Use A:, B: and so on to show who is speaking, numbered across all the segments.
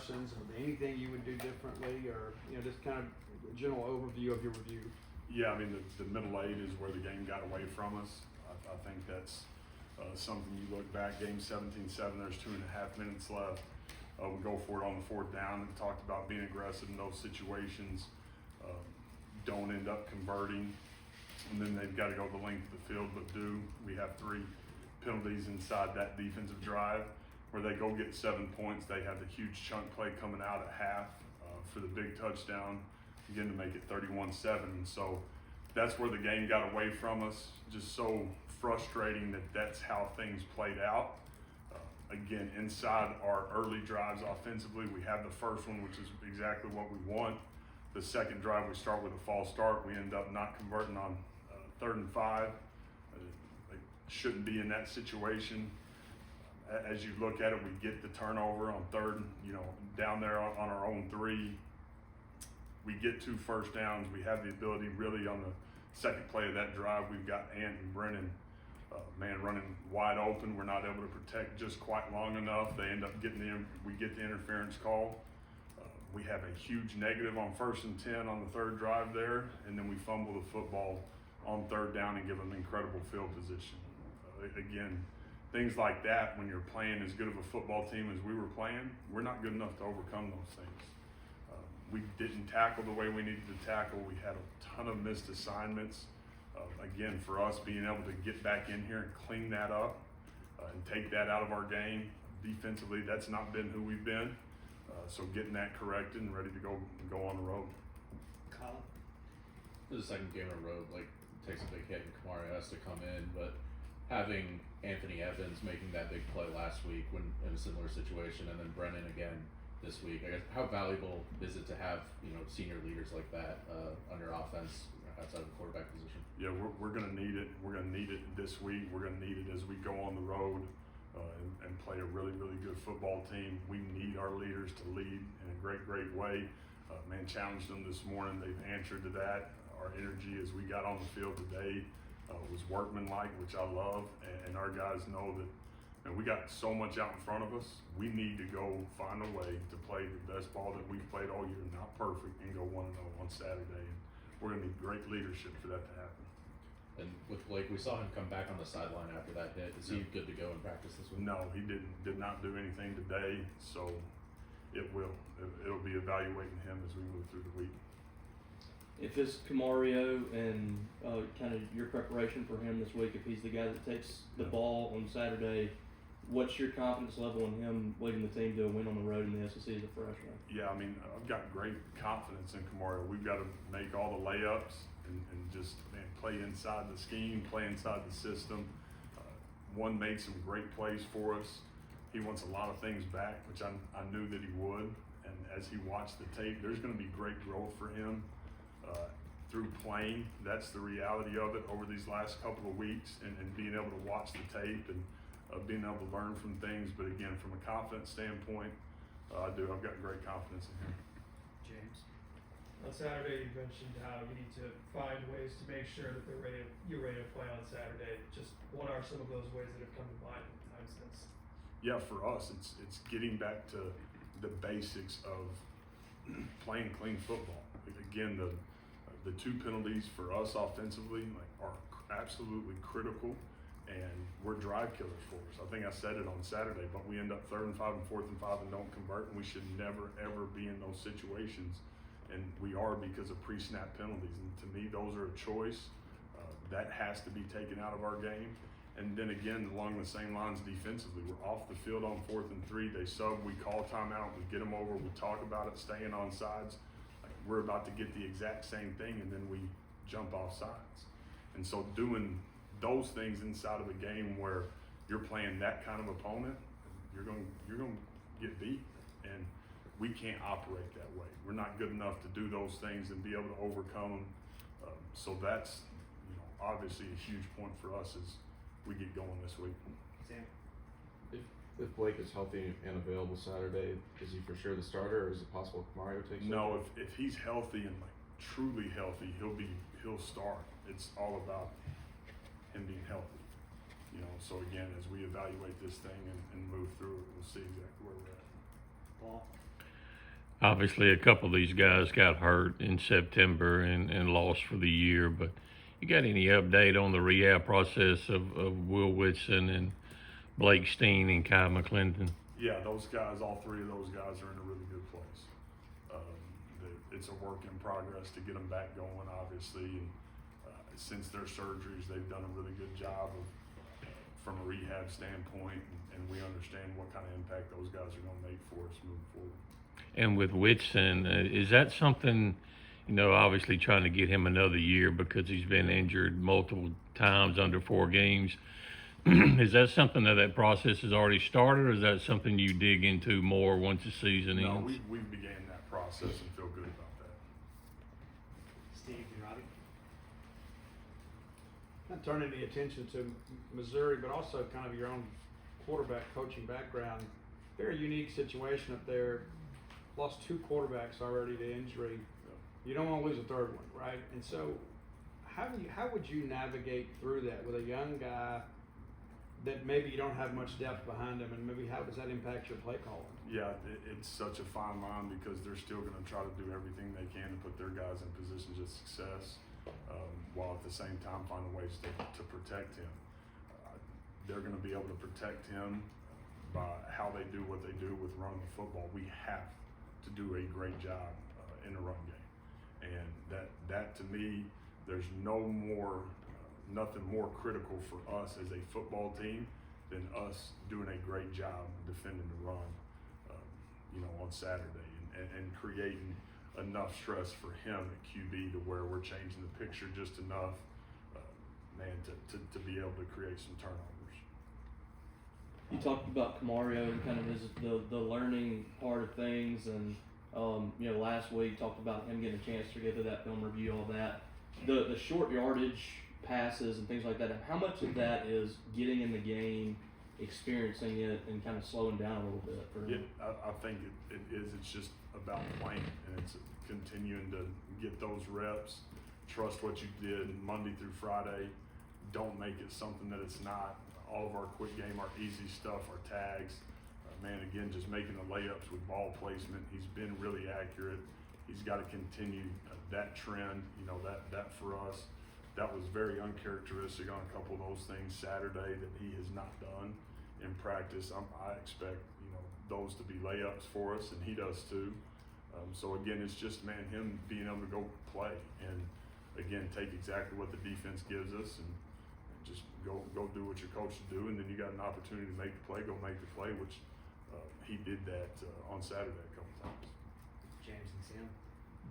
A: questions, or anything you would do differently, or just kind of a general overview of your review?
B: Yeah, I mean the middle eight is where the game got away from us. I think that's something you look back, game 17-7, there's 2.5 minutes left. We go for it on the fourth down and talked about being aggressive in those situations. Don't end up converting, and then they've got to go the length of the field, but we have 3 penalties inside that defensive drive where they go get 7 points. They have the huge chunk play coming out at half for the big touchdown, again to make it 31-7. And so that's where the game got away from us. Just so frustrating that that's how things played out. Again, inside our early drives offensively, we have the first one, which is exactly what we want. The second drive, we start with a false start. We end up not converting on 3rd and 5. They shouldn't be in that situation. As you look at it, we get the turnover on 3rd, down there on our own 3. We get 2 first downs. We have the ability really on the second play of that drive. We've got Ant and Brennan, running wide open. We're not able to protect just quite long enough. They end up we get the interference call. We have a huge negative on 1st and 10 on the 3rd drive there, and then we fumble the football on 3rd down and give them incredible field position. Again, things like that, when you're playing as good of a football team as we were playing, we're not good enough to overcome those things. We didn't tackle the way we needed to tackle. We had a ton of missed assignments. Again, for us being able to get back in here and clean that up and take that out of our game defensively, that's not been who we've been. So getting that corrected and ready to go on the road.
A: Colin?
C: This is the second game in a row, takes a big hit and Kamari has to come in, but having Anthony Evans making that big play last week when in a similar situation, and then Brennan again this week, I guess, how valuable is it to have senior leaders like that on your offense outside of the quarterback position?
B: Yeah, we're going to need it. We're going to need it this week. We're going to need it as we go on the road and play a really, really good football team. We need our leaders to lead in a great, great way. Challenged them this morning. They've answered to that. Our energy as we got on the field today was workmanlike, which I love, and our guys know that we got so much out in front of us. We need to go find a way to play the best ball that we've played all year, not perfect, and go 1-0 on Saturday. And we're going to need great leadership for that to happen.
C: And with Blake, we saw him come back on the sideline after that hit. Is he good to go in practice this week?
B: No, he did not do anything today, so it'll be evaluating him as we move through the week.
D: If it's Camario and kind of your preparation for him this week, if he's the guy that takes the ball on Saturday, what's your confidence level in him leading the team to a win on the road in the SEC as a freshman?
B: Yeah, I've got great confidence in Camario. We've got to make all the layups and just play inside the scheme, play inside the system. One made some great plays for us. He wants a lot of things back, which I knew that he would. And as he watched the tape, there's going to be great growth for him through playing. That's the reality of it over these last couple of weeks, and being able to watch the tape and being able to learn from things. But again, from a confidence standpoint, I've got great confidence in him.
A: James?
E: On Saturday, you mentioned how you need to find ways to make sure that you're ready to play on Saturday. Just what are some of those ways that have come to mind in the time since?
B: Yeah, for us, it's getting back to the basics of playing clean football. Again, the 2 penalties for us offensively are absolutely critical, and we're drive killers for us. I think I said it on Saturday, but we end up 3rd and 5 and 4th and 5 and don't convert, and we should never ever be in those situations. And we are because of pre-snap penalties. And to me, those are a choice. That has to be taken out of our game. And then again, along the same lines defensively, we're off the field on 4th and 3. They sub, we call timeout, we get them over, we talk about it, staying on sides. We're about to get the exact same thing, and then we jump off sides. And so doing those things inside of a game where you're playing that kind of opponent, you're going to get beat. And we can't operate that way. We're not good enough to do those things and be able to overcome them. So that's obviously a huge point for us as we get going this week.
A: Sam?
F: If Blake is healthy and available Saturday, is he for sure the starter, or is it possible Mario takes over?
B: No, if he's healthy and truly healthy, he'll start. It's all about him being healthy. So again, as we evaluate this thing and move through it, we'll see exactly where we're at.
A: Paul?
G: Obviously, a couple of these guys got hurt in September and lost for the year, but you got any update on the rehab process of Will Whitson and Blake Steen and Kai McClendon?
B: Yeah, those guys, all three of those guys are in a really good place. It's a work in progress to get them back going, obviously. And since their surgeries, they've done a really good job of, from a rehab standpoint, and we understand what kind of impact those guys are going to make for us moving forward.
G: And with Whitson, is that something, obviously trying to get him another year because he's been injured multiple times under 4 games. Is that something that process has already started, or is that something you dig into more once the season ends?
B: No, we began that process and feel good about that.
A: Steve and Robbie? Not turning the attention to Missouri, but also kind of your own quarterback coaching background. Very unique situation up there. Lost 2 quarterbacks already to injury. You don't want to lose a third one, right? And so, how would you navigate through that with a young guy that maybe you don't have much depth behind him, and maybe how does that impact your play calling?
B: Yeah, it's such a fine line because they're still going to try to do everything they can to put their guys in positions of success, while at the same time finding ways to protect him. They're going to be able to protect him by how they do what they do with running the football. We have to do a great job in the run game, and that to me, there's nothing more critical for us as a football team than us doing a great job defending the run, on Saturday, and creating enough stress for him at QB to where we're changing the picture just enough, to be able to create some turnovers.
D: You talked about Camario and kind of the learning part of things, and last week you talked about him getting a chance to go through that film review, all that. The short yardage passes and things like that. How much of that is getting in the game, experiencing it, and kind of slowing down a little bit for him?
B: I think it is. It's just about playing, and it's continuing to get those reps. Trust what you did Monday through Friday. Don't make it something that it's not. All of our quick game, our easy stuff, our tags. Again, just making the layups with ball placement. He's been really accurate. He's got to continue that trend. That for us, that was very uncharacteristic on a couple of those things Saturday that he has not done in practice. I expect those to be layups for us, and he does too. So again, it's just him being able to go play and again take exactly what the defense gives us and just go do what your coach should do, and then you got an opportunity to make the play, go make the play, which he did that on Saturday a couple times.
A: James and Sam?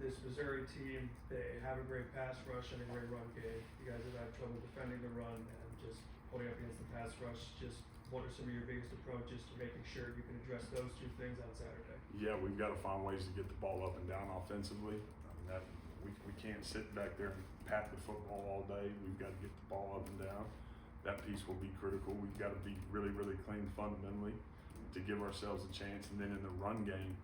E: This Missouri team, they have a great pass rush and a great run game. You guys have had trouble defending the run and just putting up against the pass rush. Just what are some of your biggest approaches to making sure you can address those 2 things on Saturday?
B: Yeah, we've got to find ways to get the ball up and down offensively. We can't sit back there and pat the football all day. We've got to get the ball up and down. That piece will be critical. We've got to be really, really clean fundamentally to give ourselves a chance. And then in the run game,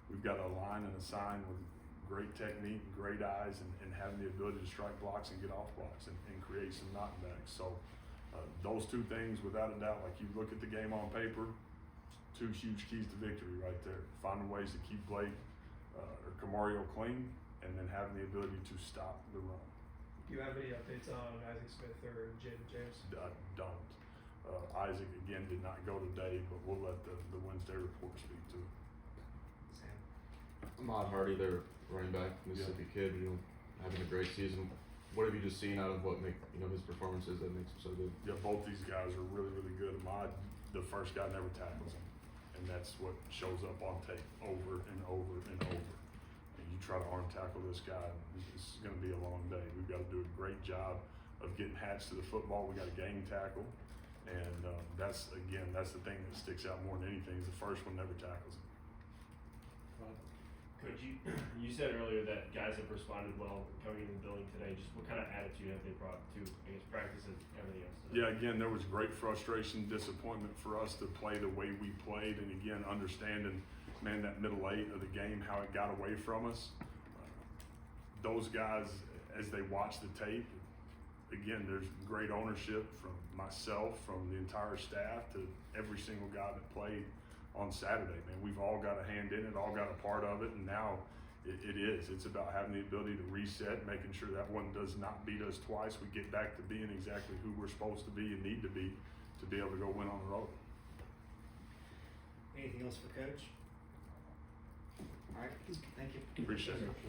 B: we've got to align and assign with great technique, great eyes, and having the ability to strike blocks and get off blocks and create some knockbacks. So those 2 things, without a doubt, like you look at the game on paper, 2 huge keys to victory right there. Finding ways to keep Blake or Camario clean, and then having the ability to stop the run.
E: Do you have any updates on Isaac Smith or Jaden James?
B: I don't. Isaac again did not go today, but we'll let the Wednesday report speak to it.
A: Sam?
F: Ahmad Hardy, their running back, Mississippi kid, having a great season. What have you just seen out of what his performances that makes him so good?
B: Yeah, both these guys are really, really good. Ahmad, the first guy, never tackles him, and that's what shows up on tape over and over and over. And you try to arm tackle this guy, it's going to be a long day. We've got to do a great job of getting hats to the football. We got to gang tackle, and that's the thing that sticks out more than anything is the first one never tackles him.
H: Could you said earlier that guys have responded well coming in the building today. Just what kind of attitude have they brought to practice and everything else today?
B: Yeah, again, there was great frustration, disappointment for us to play the way we played, and again, understanding, that middle 8 of the game, how it got away from us. Those guys, as they watch the tape, again, there's great ownership from myself, from the entire staff, to every single guy that played on Saturday, man. We've all got a hand in it, all got a part of it, and now it is. It's about having the ability to reset, making sure that one does not beat us twice. We get back to being exactly who we're supposed to be and need to be able to go win on the road.
I: Anything else for Coach? All right, thank you.
B: Appreciate it.